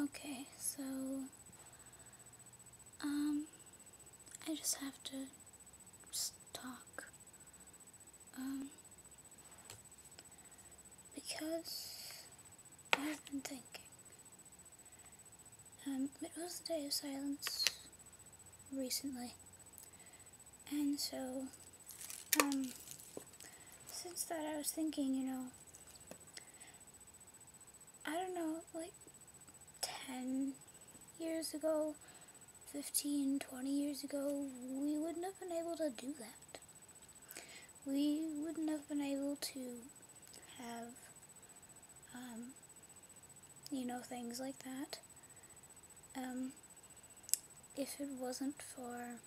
Okay, so, I just have to talk, because I've been thinking. It was the day of silence recently, and so, since that I was thinking, I don't know, like 10 years ago, 15, 20 years ago, we wouldn't have been able to do that. We wouldn't have been able to have, things like that, if it wasn't for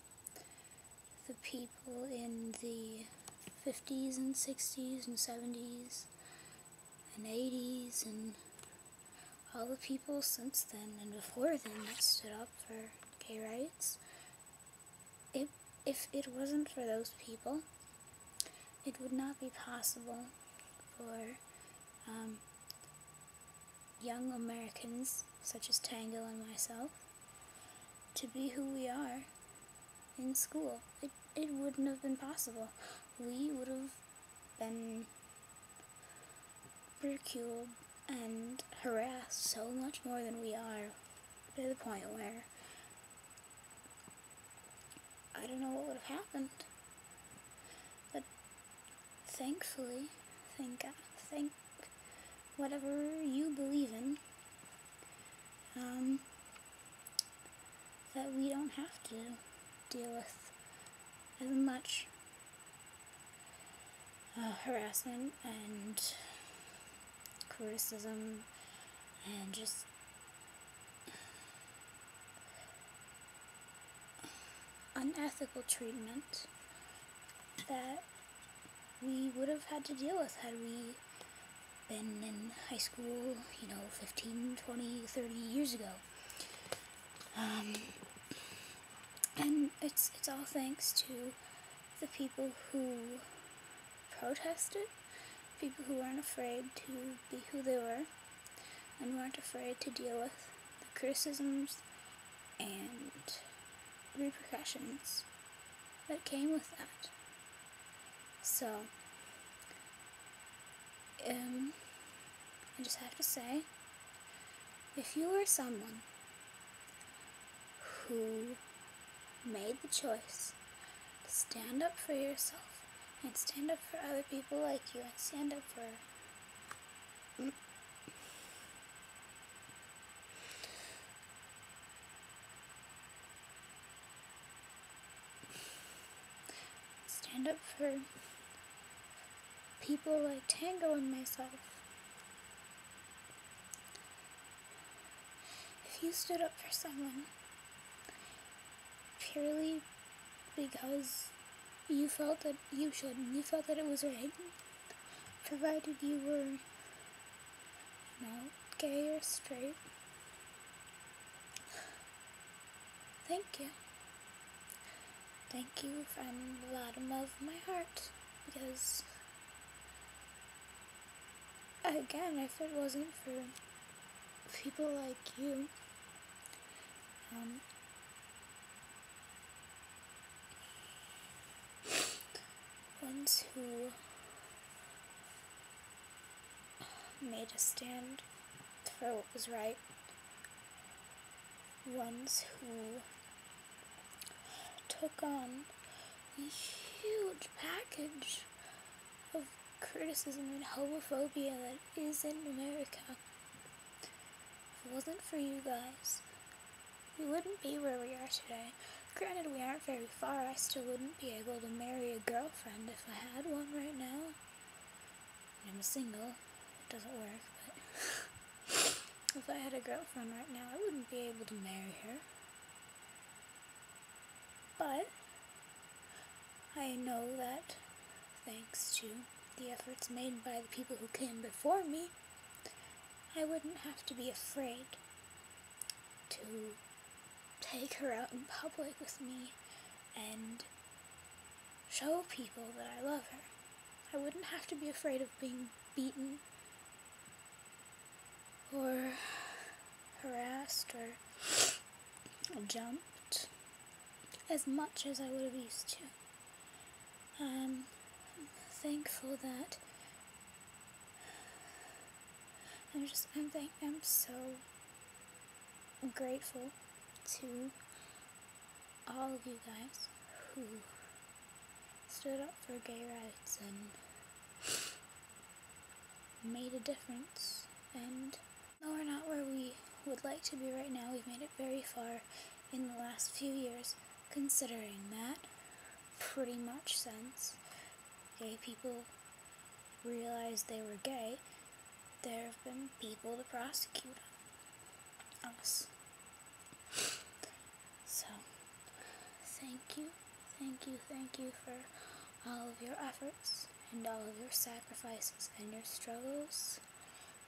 the people in the 50s and 60s and 70s and 80s and all the people since then and before then that stood up for gay rights. If it wasn't for those people, it would not be possible for young Americans such as Tango and myself to be who we are in school. It wouldn't have been possible. We would have been ridiculed and harassed so much more than we are, to the point where I don't know what would have happened. But thankfully, thank God, thank whatever you believe in, that we don't have to deal with as much harassment and criticism and just unethical treatment that we would have had to deal with had we been in high school, 15, 20, 30 years ago. And it's all thanks to the people who protested, people who weren't afraid to be who they were, and weren't afraid to deal with the criticisms and repercussions that came with that. So, I just have to say, if you are someone who made the choice to stand up for yourself and stand up for other people like you and stand up for people like Tango and myself. If you stood up for someone purely because you felt that you should, and you felt that it was right, provided you were, gay or straight, thank you. Thank you from the bottom of my heart, because, again, if it wasn't for people like you, ones who made a stand for what was right, ones who took on a huge package of criticism and homophobia that is in America. If it wasn't for you guys, we wouldn't be where we are today. Granted, we aren't very far. I still wouldn't be able to marry a girlfriend if I had one right now. I'm single. It doesn't work, but if I had a girlfriend right now, I wouldn't be able to marry her. But I know that thanks to the efforts made by the people who came before me, I wouldn't have to be afraid to take her out in public with me and show people that I love her. I wouldn't have to be afraid of being beaten or harassed passed or jumped as much as I would have used to. I'm thankful that I'm so grateful to all of you guys who stood up for gay rights and made a difference. And though we're not where we would like to be right now, we've made it very far in the last few years, considering that pretty much since gay people realized they were gay, there have been people to prosecute us. So, thank you for all of your efforts and all of your sacrifices and your struggles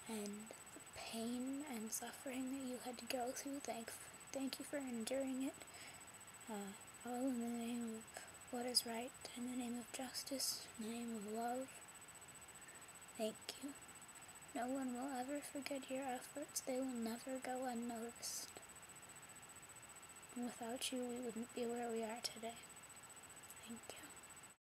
and the pain and suffering that you had to go through. Thank you for enduring it, all in the name of what is right, in the name of justice, in the name of love. Thank you. No one will ever forget your efforts. They will never go unnoticed. And without you, we wouldn't be where we are today. Thank you.